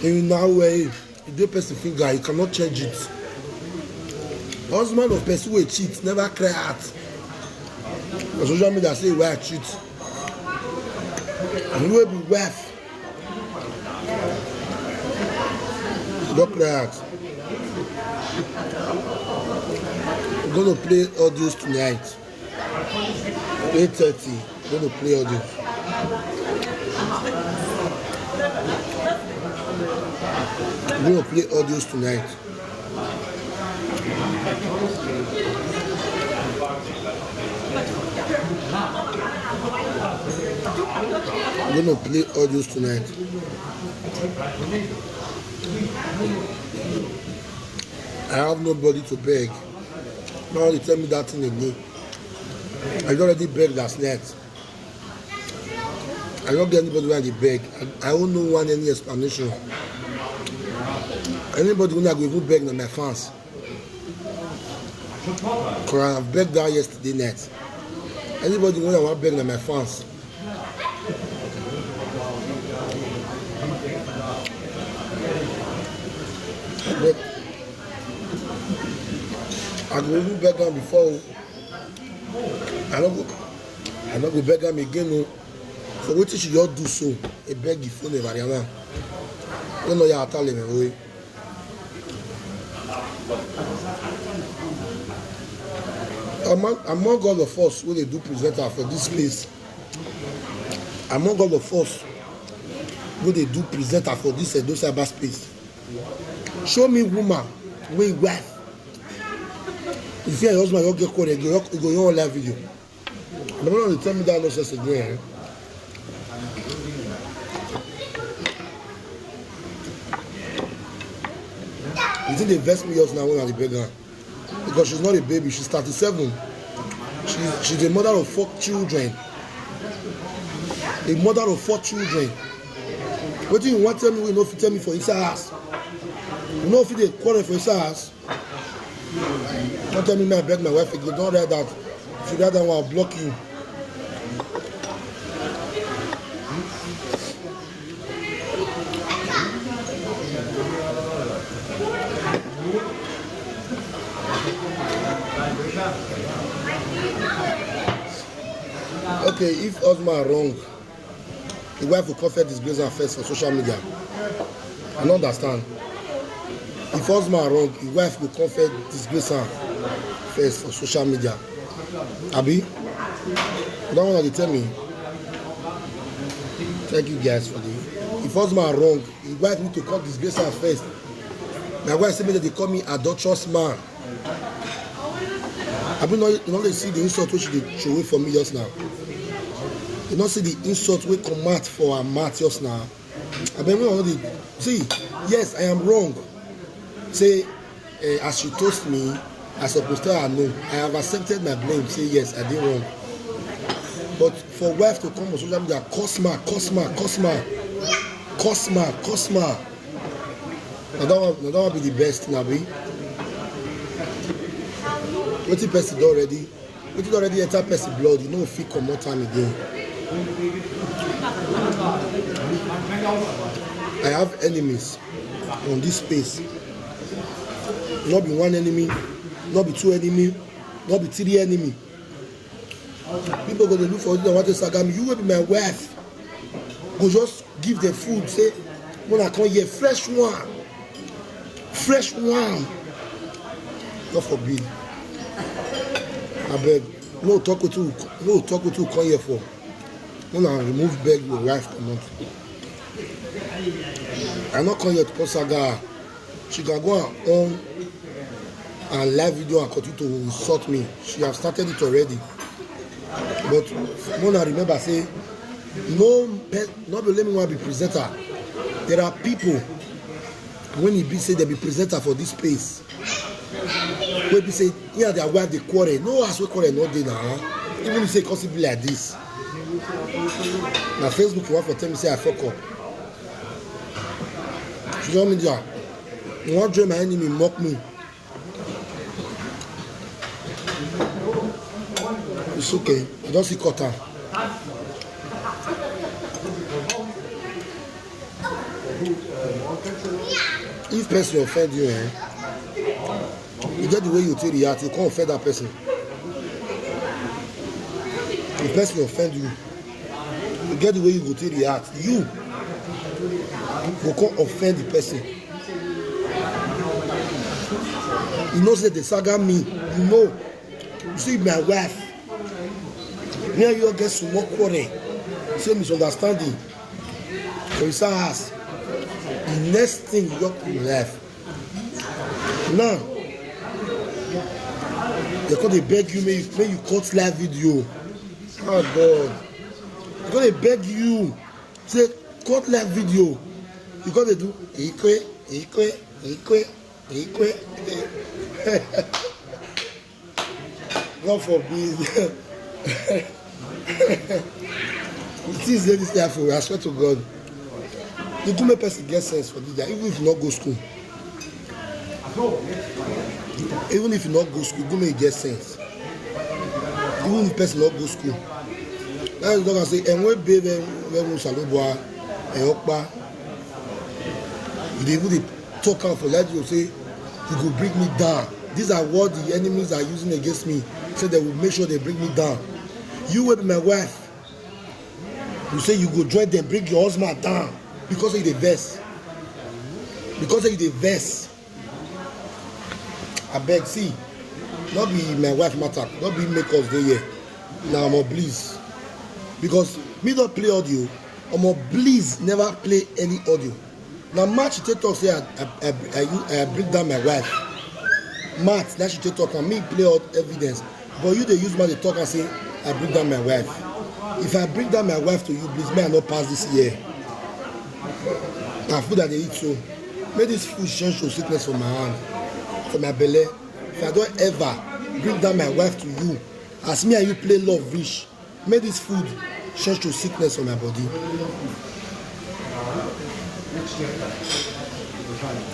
In now way, you do person finger, you cannot change it. Husband of person who cheat never cry out. On social media say why I cheat. And you will be wife. Don't cry out. We're going to play audios tonight. 8:30. We're going to play audios. We're going to play audios tonight. We're going to play audios tonight. I have nobody to beg. Now they tell me that thing again. I already begged last night. I don't get anybody when they beg. I don't know one any explanation. Anybody when I go even beg on my fans. Because I begged that yesterday night. Anybody when I want beg on my fans. But I go even beg them before. I don't go beg them again. For what you should just do so, a beg the phone Mariana. I don't know how to tell them. Among all of us who they do presenter for this place, among all of us who they do presenter for this cyber space, show me woman wey wife. If your husband don't get caught, you go on live video. I don't know to tell me that nonsense again. You think they vex me just now when I beg her? Because she's not a baby, she's 37. She's a mother of 4 children. A mother of 4 children. What do you want to tell me? You know if you tell me for inside house. You know if you quarrel for inside house. Don't tell me I beg my wife again. Don't write that. If you write that one, I'll block you. Okay, if husband are wrong, the wife will confess disgrace and first for social media. I don't understand. If husband are wrong, the wife will confess disgrace and first for social media. Abi? That one they tell me. Thank you guys for the. If husband are wrong, the wife need to call disgrace and first. My wife said that they call me adulterous man. I mean, you know they see the insult which they throw away for me just now. You don't see the insult we come out for our mouth just now. I mean, we already see. Yes, I am wrong. Say, as she toast me, I supposed to tell her no. I have accepted my blame. Say yes, I did wrong. But for wife to come on social media, Cosma. I don't want to be the best, Nabi. What the person already? What did already enter person blood? You know, if you come more time again. I have enemies on this space. Not be one enemy, not be 2 enemy, not be 3 enemy. People go to look for you and want to sagam. You will be my wife. Go just give the food. Say, when I come here, fresh one. God forbid. I beg. No talk with you come here for. When I remove beg your wife come out. I'm not coming here to call Saga. She can go on and live video and continue to insult me. She have started it already. But when I remember say, not let me want to be presenter. There are people when he be say they be presenter for this space. When he say, yeah, their wife they quarrel. No, as we quarrel no day now. Even if you say possibly like this. Now Facebook you want to tell me say I fuck up. Social media. You want to join my enemy mock me. It's okay. I don't see cotton. If person offend you, you get the way you take react, you can't offend that person. If person offend you, you get the way you go take react. You can't offend the person. You know, say the saga me, you know, you see my wife. Me and you get some more quarrel, same misunderstanding. So it's us. The next thing you got in life. Now, they're going to beg you, may you cut live video. Oh God. They're going to beg you, say, cut live video. You got to do, equate. God forbid. It is this therefore, I swear to God. The good person get sense for this, even if you not go school. Even if you not go school, you get sense. Even if person not go school. That's what I say, and when baby when Saloboa and Okpa, you even talk out for that, you say, you go bring me down. These are what the enemies are using against me. So they will make sure they bring me down. You will be my wife. You say you go join them, bring your husband down because of the verse. Because of the verse. I beg, see, not be my wife matter, not be make us go here. Now I'm a Bliss. Because me don't play audio, I'm a Bliss never play any audio. Now March she talk say I bring down my wife. March now she talk and me play out evidence. But you they use my talk and say I bring down my wife. If I bring down my wife to you, please may I not pass this year. Now food that they eat so. May this food change to sickness from my hand, from my belly. If I don't ever bring down my wife to you, as me and you play love rich, may this food change to sickness from my body.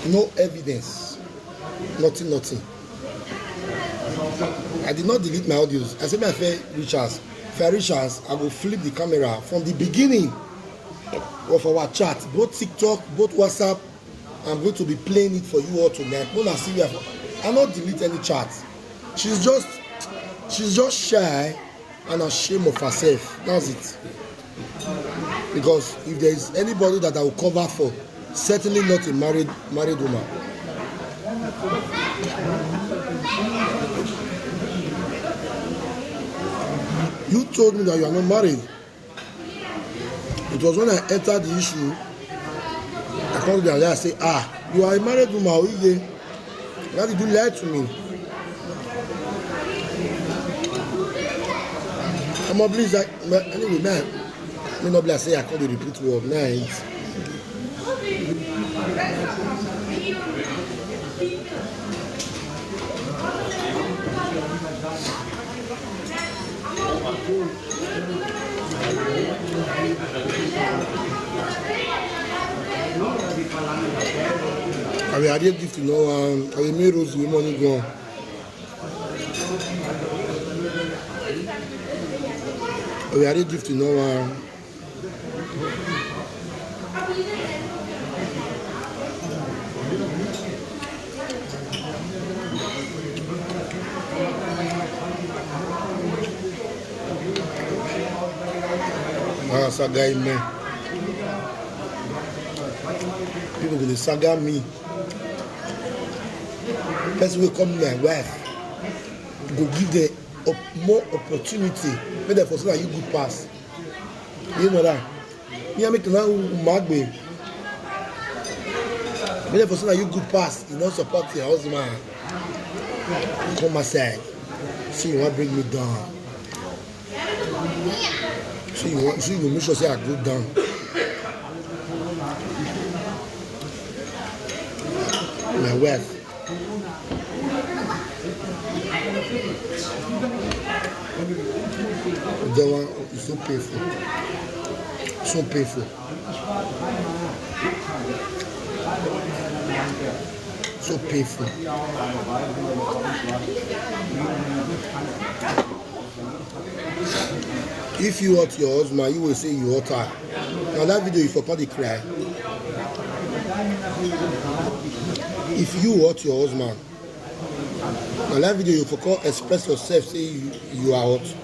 No evidence. Nothing. I did not delete my audios. I said my fair Richards. Fair Richards, I will flip the camera from the beginning of our chat, both TikTok, both WhatsApp. I'm going to be playing it for you all tonight. I not delete any chat. She's just shy and ashamed of herself. That's it. Because if there is anybody that I will cover for, certainly not a married woman. You told me that you are not married. It was when I entered the issue, I called you and I say, you are a married woman. Why did you lie to me? I'm a Bliss. Anyway, man, me not say I can't repeat word. Nice. I will add gift to know. I will make rose with money go. I will add gift to know. Saga me. People will saga me. Person will come to my wife. Go give them more opportunity. Make them for so that you good pass. You know that. Me I make now mad me. Make them for so that you good pass. You don't support your husband. Come aside. See you want bring me down. So you make sure say I go down. My wife. That one is so painful. So painful. So painful. If you hurt your husband, you will say you hurt her. Now that video, you forgot to cry. If you hurt your husband, na live video you for call express yourself say you are hot.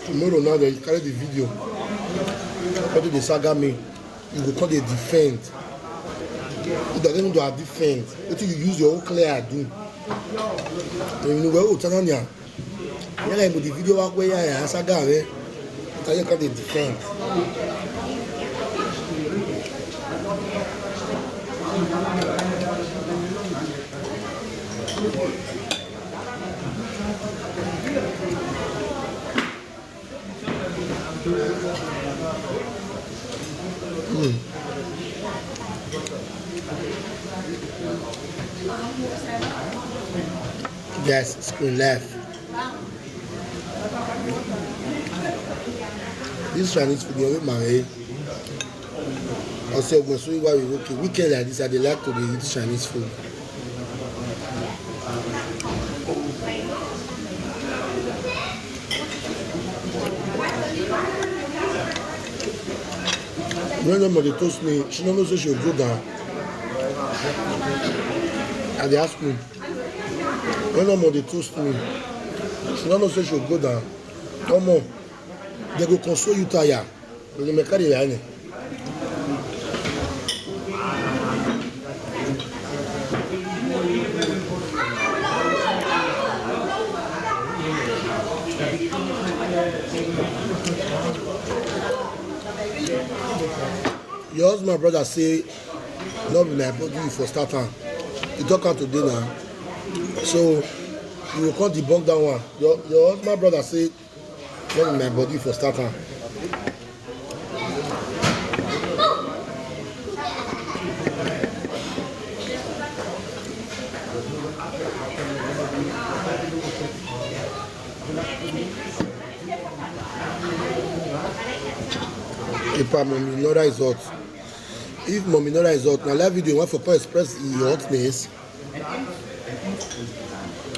Tomorrow now they carry the video. How do they saga me? You go call they defend. It doesn't even do a defend. What you use your own clear do. You know where Tananya. You know the video work where ya saga eh. That you call they defend. Yes, screen left. This Chinese food, you know, I said, when so why we okay, weekend like this, I like to eat Chinese food. When somebody toast me, she don't know so she'll go down. And they ask me, when somebody toast me, she don't know so she'll go down. Come on, they go console you tired. They make carry your Your husband brother say, not be my body for starter. You talk out today now. So you will call debunk that one. Your husband brother say, not be my body for starter. If mommy Nora is hot. If mommy Nora is hot, now live video want for express your hotness.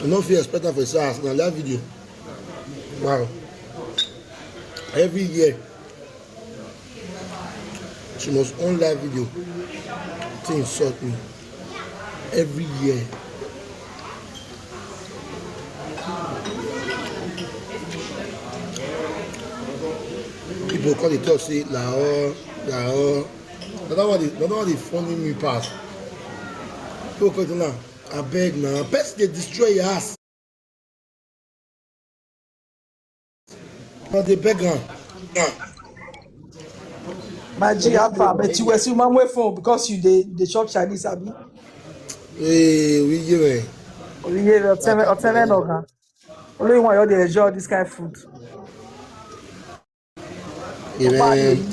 You don't feel express that for yourself. Now live video. Wow. Every year she must own live video to insult me. Every year. People call it talk say Lao. Another one they funding me pass. People call it now. I beg now. Best they destroy your ass. But they beg her. My G Alpha, but you were still my way phone because you the shop Chinese abi. Hey, we give it. We give a ten organ. Only one you dey enjoy this kind of food. Yeah, man.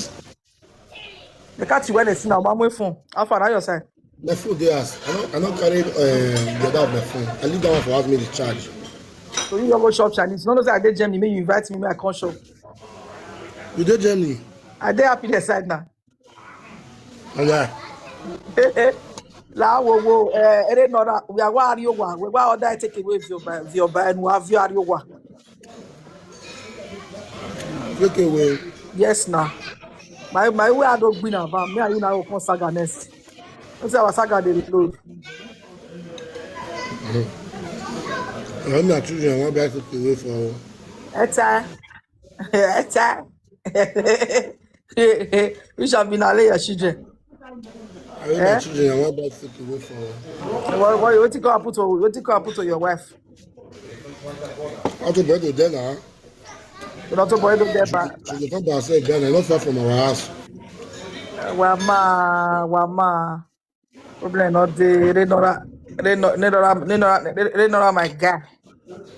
The cat you went see now my way phone. Alpha, now your side. My phone they ask. I don't carry the other of my phone. I leave that one for have me the charge. So you go shop Chinese. No, say I did Germany. May you invite me, may I come shop. You did Germany? I dey happy the side now. Yeah. La wo ere nora we are wa ariyo wa we wa order take away via buy and we have via ariyo wa. Take away. Yes now. My way I don't win about me and you now come saga next. Let's say our saga dey reload. I'm not children. I want back to away for. Eta. We shall be now your children. I want my children. I want back to away for. What you go put to your wife? How to bed with them now? You not to boy do there but She come by herself then. Not far from our house. Wama. Problem not the renora my guy.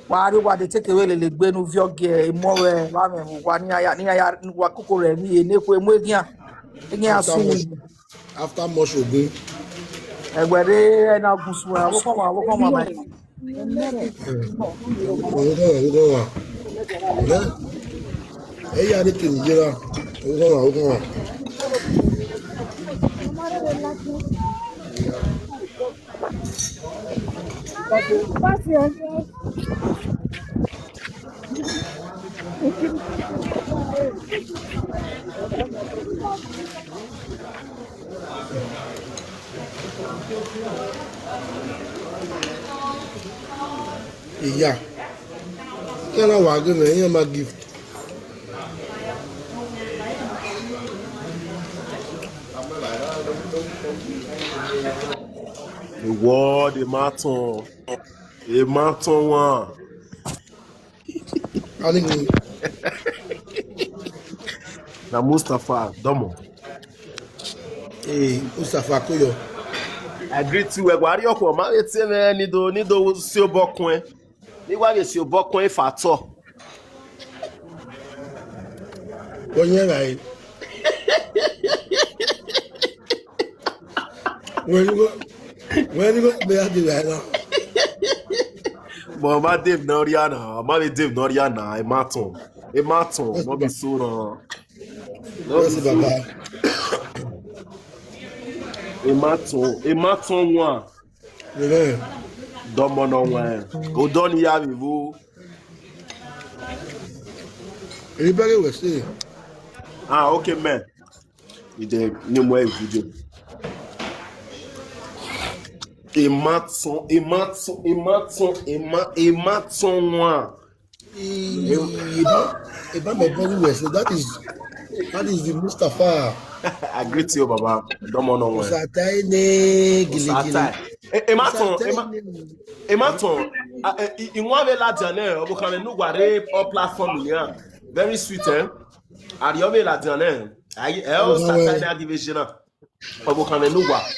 Why they take away the gbenu vioge more wa ni aya wa kokore ni eneko emuegian After much ogun. Egbere na gusu awoko ma Hey, you are the king, What's your name? Yeah. You know what? Give me my gift. Ìwọ the marathon one. I think Na Mustapha Domo. Mustafa Koyo. I greet you. Ẹ̀gbọ́n ọkọ̀ máa ń tẹ́ mẹ́ nídò sí ọbọ̀kùn ẹ̀. Nígbà tí sí ọbọ̀kùn ẹ̀ fàtọ̀. When you're right. When you go, be at the right now. But my Dave Noriana, my Dave Noriana, a marathon, not be so. Merci, Baba. A marathon one. Yeah. Domono one. Go down here with you. Everybody will say. Ah, okay, man. You did no more video. A marathon one. About my body will say that is the Mustafa. I greet you, Baba. Domono one. Satay Ematon, in one way la dernière, vous connaissez nous guarder au platform là, very sweet hein. Arrivé la dernière, aïe, ça t'a arrivé géant. Vous connaissez nous guarder.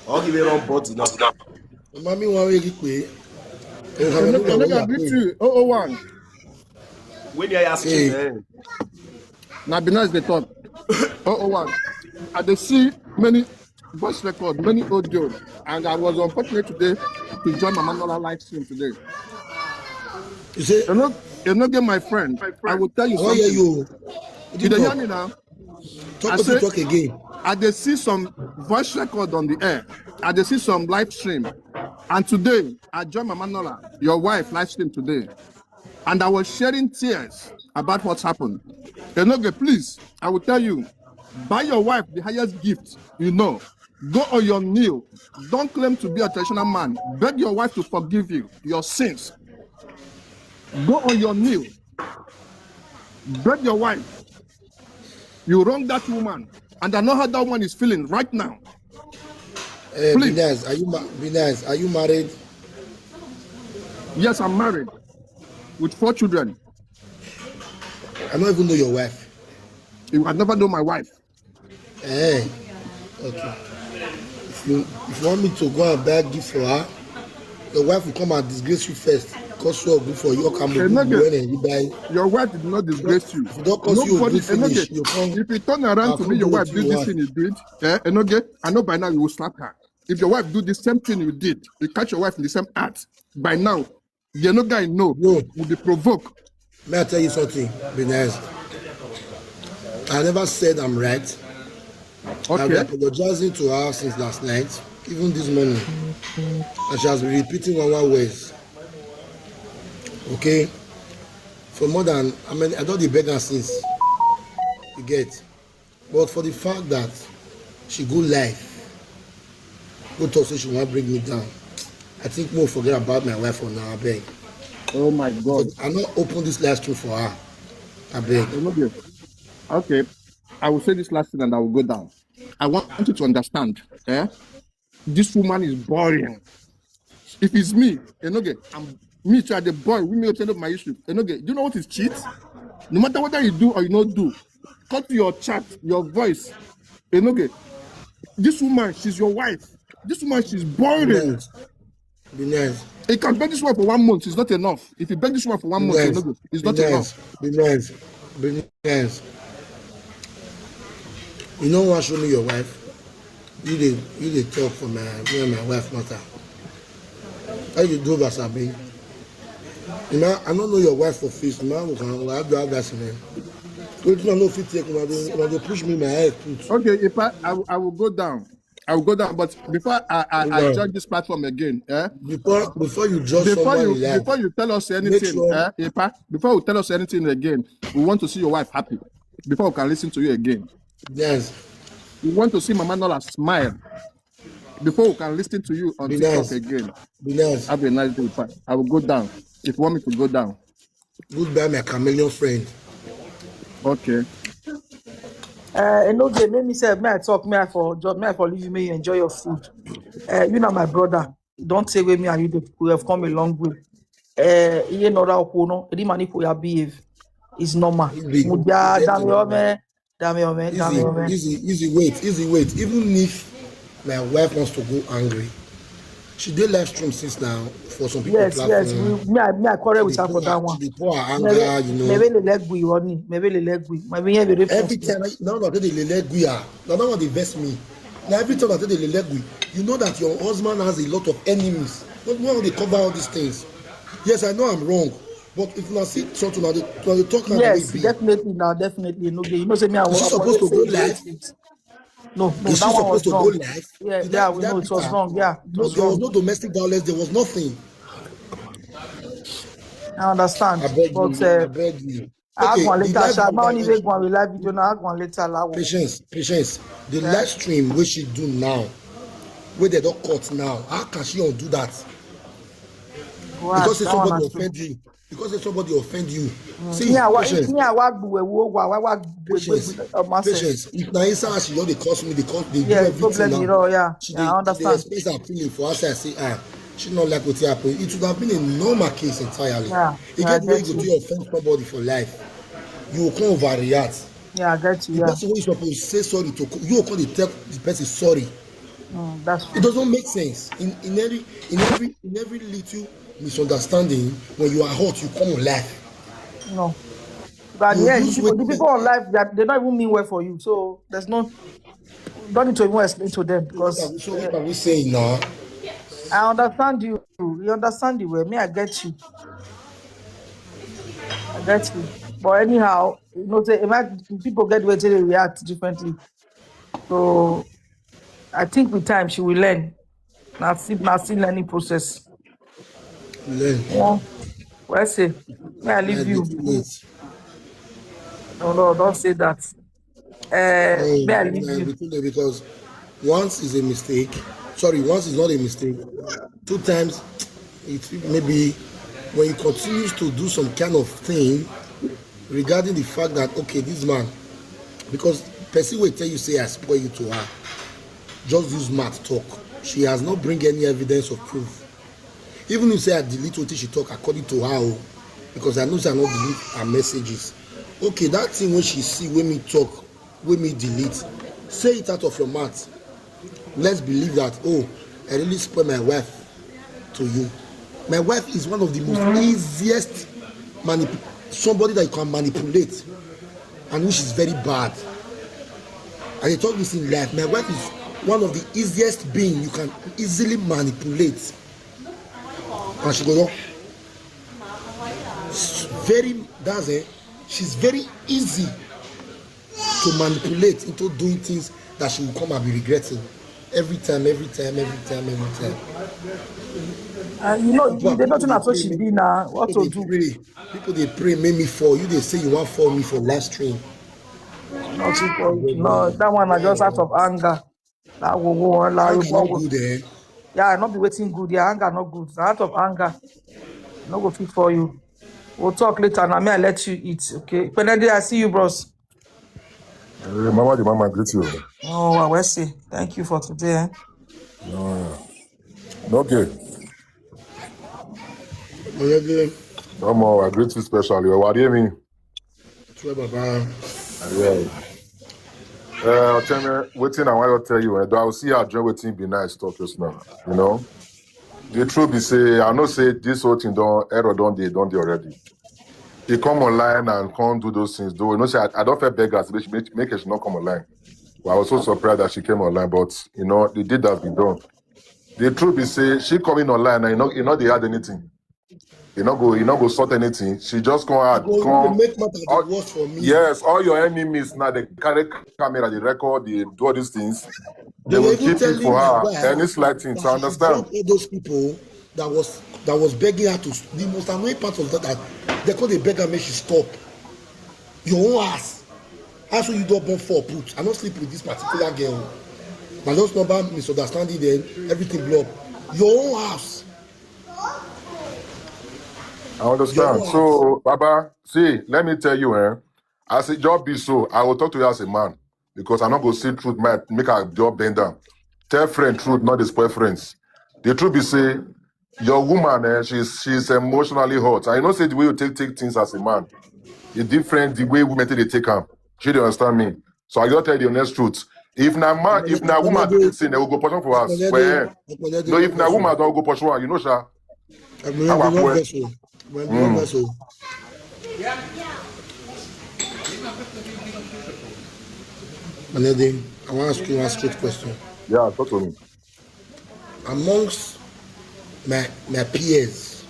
On give it on body now. Mami wa we gikwe. I greet you. 001. When you ask him, Now, Binaz the top. 001. I dey see many voice record, many audio, and I was unfortunate today to join my Manola live stream today. You say, You're not get my friend. I will tell you how something. hear you? You dey hear me now? Talk again. I dey see some voice record on the air. I dey see some live stream. And today, I joined my Manola, your wife, live stream today. And I was shedding tears about what's happened. Enogie, please, I will tell you, buy your wife the highest gift you know. Go on your knee. Don't claim to be a traditional man. Beg your wife to forgive you your sins. Go on your knee. Beg your wife. You wrong that woman. And I know how that woman is feeling right now. Please. Binaz, are you married? Yes, I'm married with 4 children. I don't even know your wife. I never know my wife. Okay. If you want me to go and buy a gift for her, your wife will come and disgrace you first. Cause you good for you. Your wife did not disgrace you. Don't cause you a good finish. If you turn around to me, your wife did this thing you did. Enogie, I know by now you will slap her. If your wife do the same thing you did, you catch your wife in the same act. By now, the Enogie I know will be provoked. May I tell you something, Binaz? I never said I'm right. Okay. I've been apologizing to her since last night, even this morning. And she has been repeating one words. Okay? For more than, I don't beg her since. You get. But for the fact that she good life, go talk so she won't bring me down. I think more forget about my wife for now, I beg. Oh my God. So I'm not open this last room for her. I beg. Okay. I will say this last thing and I will go down. I want you to understand. This woman is boring. If it's me, Enogie, I'm me try the boy, we may turn up my issue. Enogie, do you know what is cheat? No matter whether you do or you not do, cut your chat, your voice. Enogie, this woman, she's your wife. This woman, she's boring. Binaz. You can beg this one for 1 month, it's not enough. If you beg this one for 1 month, Enogie, it's not enough. Binaz. You know what? Show me your wife. You did talk for me and my wife matter. How you do Vasabi? I don't know your wife for face. Man, I do have that name. Wetin I no fit take una dey push me my head put. Okay, if I will go down. I will go down, but before I join this platform again, Before you judge somebody before you tell us anything, sure. before you tell us anything again, we want to see your wife happy. Before we can listen to you again. Yes. We want to see Mama Nola smile. Before we can listen to you on TikTok again. Be nice. Have a nice day, Ipa. I will go down. If you want me to go down. Goodbye, my chameleon friend. Okay. Enogie, make me say, may I talk, may I for leave you, may you enjoy your food. You know my brother. Don't say with me and you we have come a long way. You know that Opono, the money for your behave is normal. Mudia, Easy wait. Even if my wife wants to go angry, she did live stream since now for some people. Yes. Me I correct with her for that one. She pour her anger, you know. Maybe the leg we running. Maybe the leg we. Maybe every time now that they leg we are. Now that one they vest me. Now every time that they leg we, you know that your husband has a lot of enemies. Not how they cover all these things. Yes, I know I'm wrong, but if you see something now they talk. Yes, definitely now, definitely. No, you know, say me I was supposed to go live. No, is that she one was supposed to wrong. go live? Yeah, we know it was wrong. Yeah, there was no domestic violence. There was nothing. I understand. I beg you. Okay, live video now. Patience. The live stream which she do now, where they don't cut now, how can she undo that? Because somebody offend you. See, patience. If Naisa she don't cost me, they do everything now. I understand. They express her feeling for us. I say, she not like what happened. It would have been a normal case entirely. You get where you go to offend somebody for life. You will come overreact. Yeah, I get you. The person who is supposed to say sorry to you will come to tell the person sorry. That's it doesn't make sense. In every little misunderstanding, when you are hot, you come on life. No. But yeah, the people on life that they don't even mean well for you. So there's don't need to even explain to them because what are we saying now? I understand you. You understand the way. Me, I get you. But anyhow, you know, people get where they react differently. So I think with time she will learn. Now still learning process. Learn. Yeah. Well, say, may I leave you? No, don't say that. May I leave you? Because once is a mistake. Sorry, once is not a mistake. 2 times, it maybe when you continue to do some kind of thing regarding the fact that okay, this man, because person will tell you say I spoil you to her. Just use math talk. She has not bring any evidence of proof. Even if you say I delete what she talk according to her, because I know she not delete her messages. Okay, that thing when she see when me talk, when me delete, say it out of your mouth. Let's believe that I really spoil my wife to you. My wife is one of the most easiest somebody that you can manipulate, and which is very bad. And I talk this in life. My wife is one of the easiest beings you can easily manipulate. And she goes, she's very easy to manipulate into doing things that she will come and be regretting every time. You know, there's nothing at all she be now. What to do? People they pray, make me fall. You they say you want for me for live stream. No, that one I just out of anger. That will go on. Yeah, not be waiting good. Yeah, anger not good. Out of anger, no go fit for you. We'll talk later. Now, may I let you eat? Okay. Penedy, I see you, bros. Mama, the mama greet you. Oh, I will see. Thank you for today. Okay. No more. I greet you specially. What do you mean? Yeah. Tell me, waiting, I want to tell you. I will see how join waiting be nice talk just now. You know, the truth be say, I know say this whole thing error done they already. He come online and can't do those things. Though you know, say I don't feel beggars. Make her she not come online. Well, I was so surprised that she came online, but you know, the deed has been done. The truth be say she coming online and you know they had anything. You not go sort anything. She just come out, Go make matter all, the worst for me. yes, all your enemies now they carry camera, they record, they do all these things. They will keep it for her. Any slight thing to understand. All those people that was begging her to. The most annoying part of that they call the beggar make she stop. Your own ass. That's what you don't born for put. I don't sleep with this particular girl. But those number misunderstanding then everything blow up. Your own house. I understand. So, Baba, see, let me tell you, as a job be so, I will talk to you as a man because I'm not going to see truth, man, make our job bend down. Tell friend truth, not spoil friends. The truth be say, your woman, she's emotionally hot. I know say the way you take things as a man, it's different the way women they take them. She don't understand me. So I gotta tell you the honest truth. If na man, if na woman do this thing, they will go pursue for us. Well, no, if na woman don't go pursue her, you know, sir. Manede, I want to ask you one straight question. Yeah, talk to me. Amongst my peers,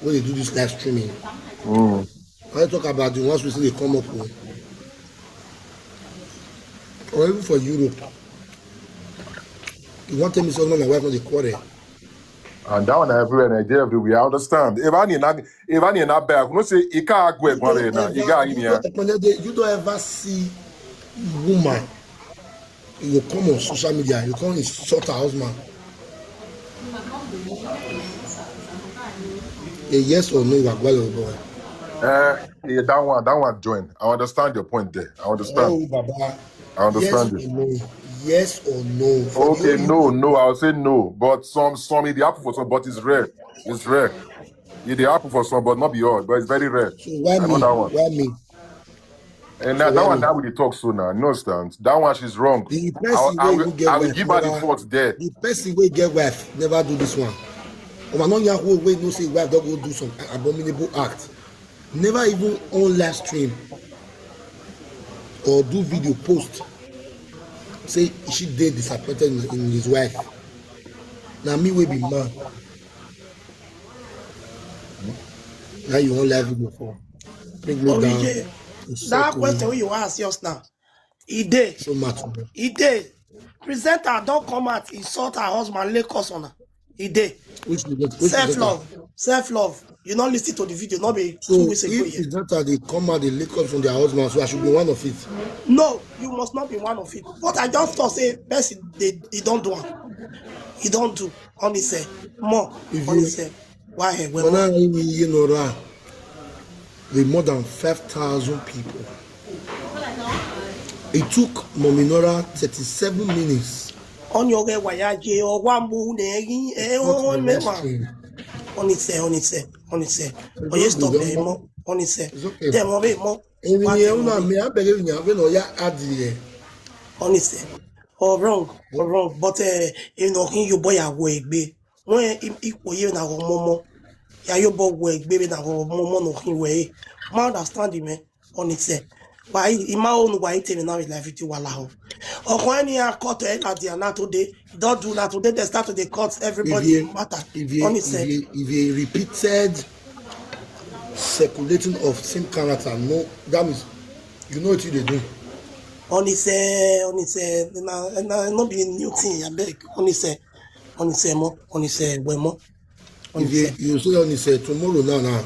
when they do this live streaming, I talk about the ones we see they come up with, or even for Europe. You want to tell me something my wife not the quarter. And that one everywhere, Nigeria everywhere. I understand. If I need not back, no say you can't go you don't ever see woman. You come on social media, you come insult her husband. A yes or no, you are well or boy. Yeah, that one join. I understand your point there. I understand. Oh, Baba. I understand yes it. Or no. Yes or no? Okay, no. I'll say no. But some it happen for some, but it's rare. It's rare. It happen for some, but not be all. But it's very rare. So why me? Why me? And so that one now we talk soon now. No stand. That one she's wrong. The person I will give her the fault there. The person will get wife never do this one. Or no Yahoo way no say wife don't go do some abominable act. Never even on live stream or do video post. Say she dead disappointed in his wife. Now me will be mad. Now you won't live video for. Bring me down. That question you ask just now. He did. So much. He did. Presenter don't come out insult her husband, lay curse on her. He did. Self-love. You not listen to the video, not be 2 weeks ago. If presenter they come out, they lay curse on their husband, so I should be one of it. No, you must not be one of it. But I just thought say person they don't do it. He don't do. Only say more. Only say why you know with more than 5,000 people. It took Mominora 37 minutes. On your way, why or one moon, only say. Oh, you stop there, more. Only say. Them away more. Only say. Or wrong. But you know, you boy away, be when equal you now, Momo. Yeah, you both work, baby, now, Momo, no way. I understand man. Only say. Why in my own way, telling now is like it to Wahala. Or when you are caught at the now today, don't do that today, they start to the courts, everybody matter. If you repeated circulating of same character, no, that means you know what they do. Only say, not be a new thing, I beg. Only say, more, way more. If you say only say tomorrow now,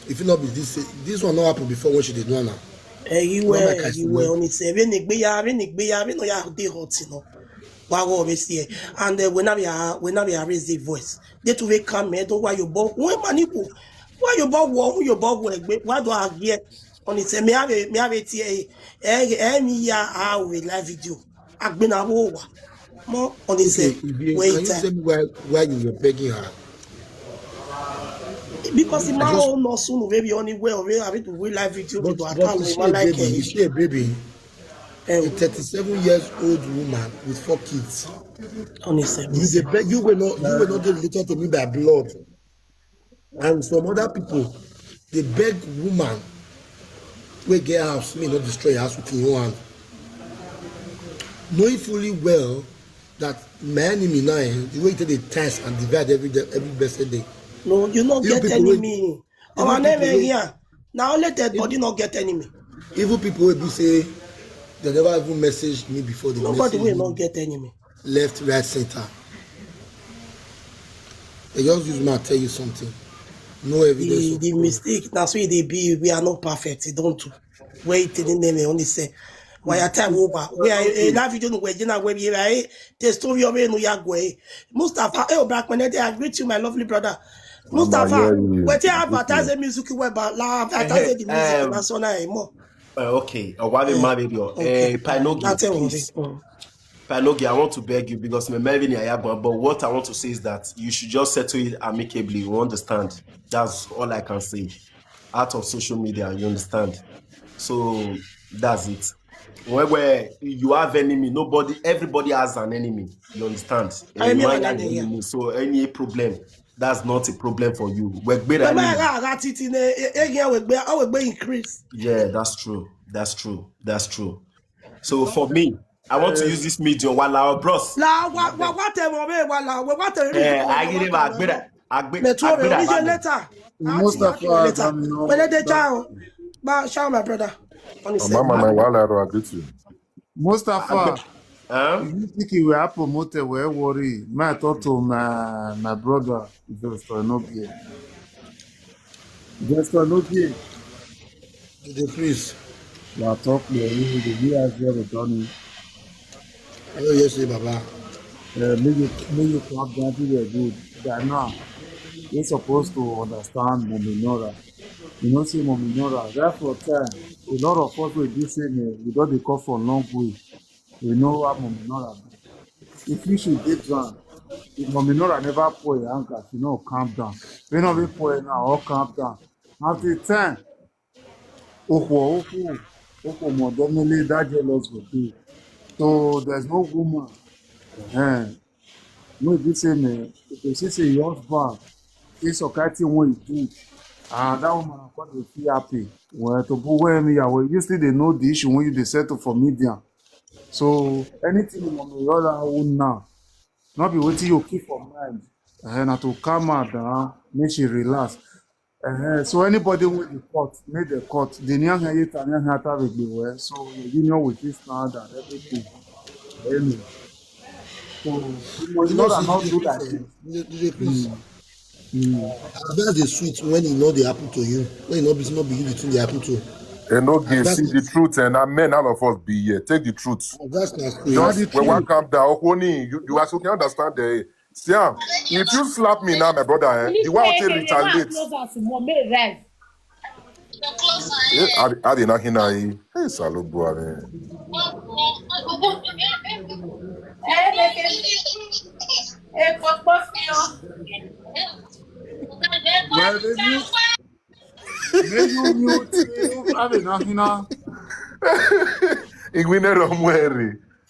if you not be this one not happen before when she did now. You were only say when no ya dey hot you know. Why always here and when I raise the voice. They to we come here don't why you bought when manipu. Why you bought who you bought why do I get only say me have it me ya how we live video. I've been over. More only say wait. Can you tell me why you were begging her? Because in my own no soon maybe only way or have to we live video to account is she a baby? A 37 years old woman with 4 kids. Honestly, you were not related to me by blood. And some other people, they beg woman we get house, may not destroy house with your hand. Knowing fully well that my enemy now, the way they test and divide every blessed day. No, you not get enemy. Our name here. Now only dead body not get enemy. Even people will be say they never even messaged me before. They Nobody will me not get enemy. left, right, center. They just use me to tell you something. No evidence. The mistake. That's why they be. We are not perfect. They don't do. Wait, in the name only say. Why a time over? We are a live video no way. Jena we be right. The story of no yagwe. Mustafa, black man. I agree to my lovely brother. Mustafa, what you advertise the music web? La advertise the music. That's all I more. Okay. Why we married you? Enogie, please. Enogie, I want to beg you because my Melvin Ayagba. But what I want to say is that you should just settle it amicably. You understand? That's all I can say. Out of social media, you understand? So that's it. Where you have enemy, everybody has an enemy. You understand? Enemy. So any problem, that's not a problem for you. Yeah, that's true. That's true. So for me, I want to use this medium while our bros. Shout my brother. Wahala, I agree to you. Mustafa, you think you were promoted? Where worry? I talk to my brother, Investor Enogie. The priest. You are talking. The years have done. Oh yes, Baba. Maybe you come down to the good. That now you're supposed to understand Mominora. You know, see Mominora. Therefore, a lot of us will be saying we don't call for long way. We know what Mominora. If you should get drunk, if Mominora never pour your anchor, you know, calm down. We not be pour now, all calm down. After 10, more definitely that jealous will be. So there's no woman. No, this say if you say your husband, it's okay what you do. That woman will feel happy. Well, to go where me, you still they know the issue when you settle for media. So anything you want to roll out now, not be waiting you keep for mind. And to calm her down, make she relax. So anybody with the court, make the court. The young hate and young hate will be well. So you know with this standard everything. Anyway. So you know that not do that. That's the sweet when you know they happen to you. When you know it's not begin the thing they happen to. Enogie, see the truth, and men, all of us be here. Take the truth. That's not Just when one calm down, you are so can understand the. See, if you slap me now, my brother, the way I say retaliate. I did not hear. Hey, salute, boy. Well,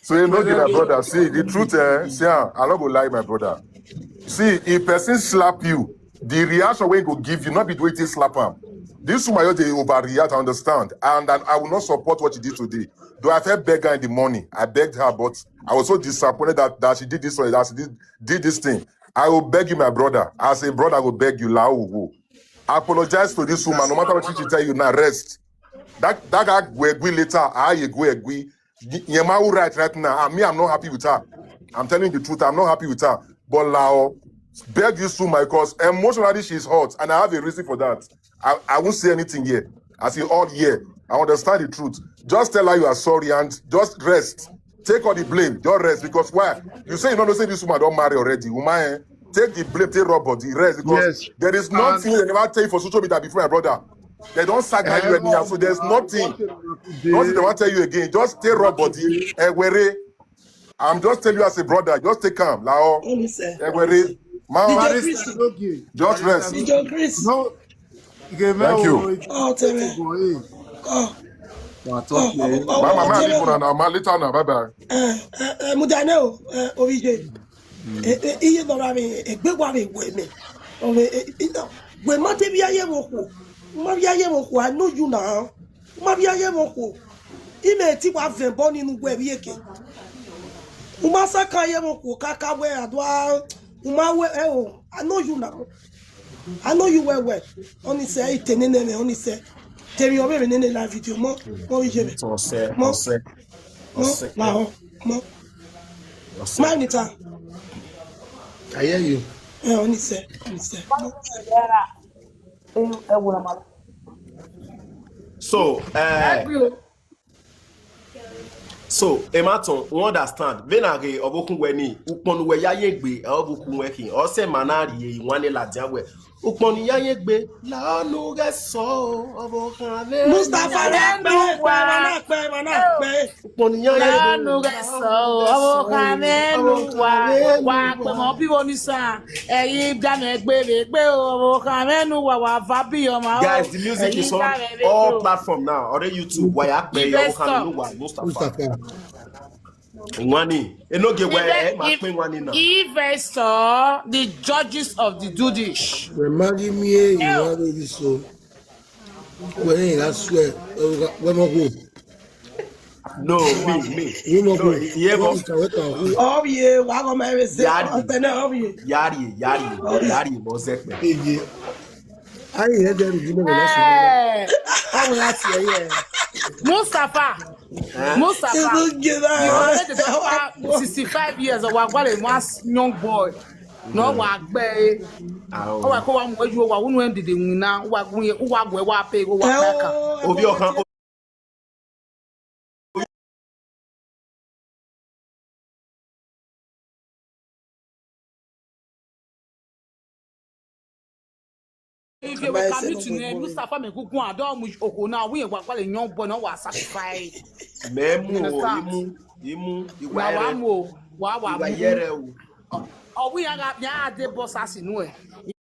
So you know, my brother. See the truth, see, I don't go lie, my brother. See, if person slap you, the reaction when go give you, not be waiting slap him. This woman they overreact, I understand, and I will not support what she did today. Though I felt beg her in the morning, I begged her, but I was so disappointed that she did this one, that she did this thing. I will beg you, my brother. As a brother, I will beg you, I apologize to this woman. No matter what she tell you, now rest. That guy will agree later. I agree. Yemahu right now. Me, I'm not happy with her. I'm telling you the truth. I'm not happy with her. But Lao, beg this woman because emotionally she's hot, and I have a reason for that. I won't say anything here. I say all year. I understand the truth. Just tell her you are sorry and just rest. Take all the blame. Just rest because why? You say you don't say this woman don't marry already. Woman, take the blame, take rubber, the rest because there is nothing they never tell you for social media before, my brother. They don't sack you anyhow, so there's nothing. Nothing they want to tell you again. Just take rubber, I'm just telling you as a brother. Just take calm, Lao. Just rest. No. Thank you. Mama, later now. Bye bye. Mudano, Ovije. Iye no me egbegwa me we me. We ma te bia ye moko. Ma bia ye moko, I know you now. Ma bia ye moko. Ime ti wa ven boni nu gwe bi eke. Uma saka ye moko kaka we adwa. Uma we I know you now. I know you well. Only say it nene only say. Tell me over nene live video mo ije. Mo la mo. Manita. I hear you. Only say. So, Ematon, we understand. Venage obokun weni, ukponu we yayegbe, obokun weki. Ose manari wane la diawe. Ukponu yayegbe, la no geso, obokan le. Mustafa pe. Ukponu yayegbe, no geso, obokan le wa pe mo bi woni san. Eyin da me gbe obokan le wa fabi o ma o. Guys, the music is on all platforms now. Or YouTube, why I play obokan le Mustafa. Nwani, Enogie where ma pin wani na. Investor, the judges of the Dudish. Remind me, you know this so. When I swear, when I go. No, me. You know go. Yeah, Oh yeah, wa go marry say. Yari, mozek. I hear them give me Mustafa, you are 65 years of one young boy. No work bay. Oh, I call him what you are one did now. What we pay go back. If you were coming to name Mustafa me go and don mu oko now we wa kwale young boy no was satisfied. Memu Wa yere o. Oh we ya de boss asinu e.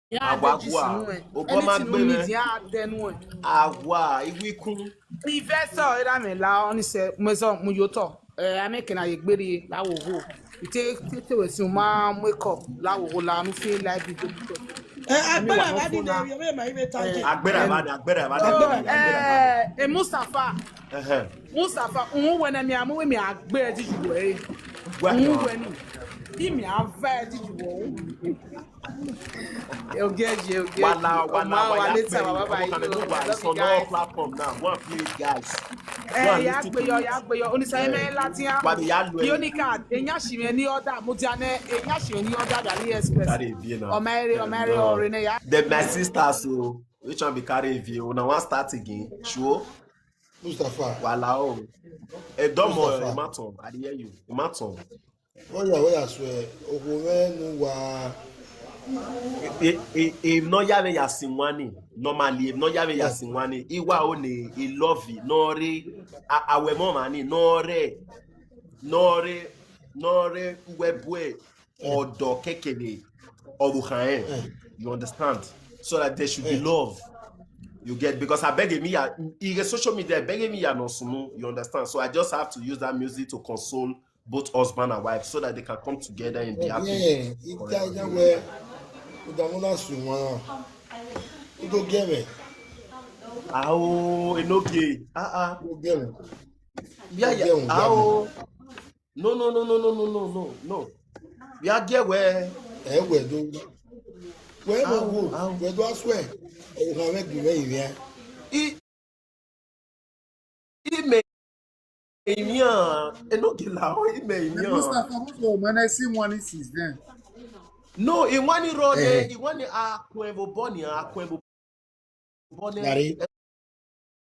Ya de Agwa. Obama gbe ya de nu e. Agwa iwikun. Investor ira me la oni se mo so mu yo to. Ameke na ye gbere la wo go. Take we si ma wake up la wo la nu feel like video. Mustafa. Mustafa, when I'm a me agbe di juwe. When him ya va di juwe. Eu get you. Wahala. It's on all platforms now. One play, guys. Ya gbe yo oni say me latia. Yonika enya shire ni order mo ti ane enya shire ni order Dali Express. Omere orene ya. Them my sisters so which one be carry view now one start again. Sure. Mustafa. Wahala o. Edomo Ematon, I hear you. Ematon. Oh yeah, swear. Ogun wa If no yave yasinwani normally if no yave yasinwani iwa one I love it nore awe mama ni nore webwe odo kekele obuhan. You understand? So that there should be love. You get, because I beg me social media begging me no sumu. You understand? So I just have to use that music to console both husband and wife so that they can come together and be happy. Yeah, you go get me. Enogie. Yeah. No. We are get where. Where do I swear? You can make me very yeah. Enogie la When I see one is then. No, in one road, in one Aquevo Bonnie,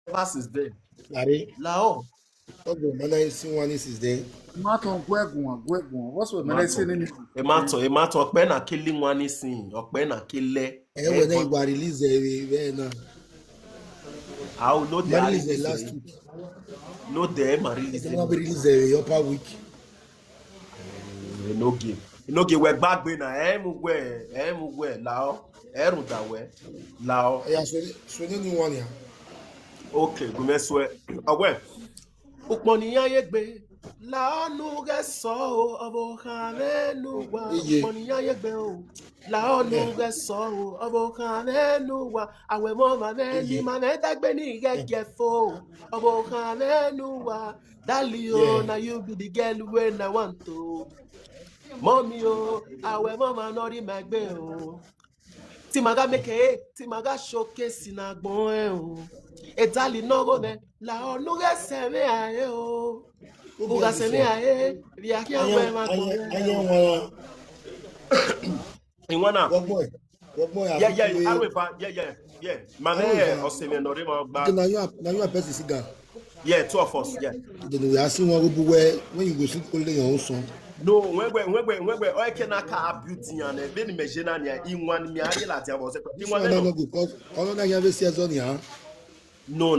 versus there. Lao. Okay, when I see one is there. Maton Gwegun. What's what when I see any? Emato, Okpena killing one is seen, Okpena kille. When they were released, I will know the release last week. No, they release the upper week. Enogie we back be na emugwe lao erundawe lao. Yeah, so any one here. Okay, go me swear. Awe. Ukponi yegbe la nu geso obokane nuwa. Ukponi yegbe o. La nu geso obokane nuwa. Awe mo mane ni mane dagbe ni gegefo obokane nuwa. Dalio na you be the girl when I want to. Mommy, awe mama nori magbe o. Timaga meke, timaga showcase na gbon etali nogo ne la onuga seme aye o. Uga seme aye, via ki anwe ma gbon. Inwana. What boy? Yeah. Arwefa, yeah. Mane oseme no rema gba. Now you are person cigar. Yeah, 2 of us, yeah. Then we are seeing one go where when you go sleep only your own son. No, when o ke na ka beauty and be ni mejena nia inwan mi aye lati abo se. This one no go cause all na you have see as on here. No.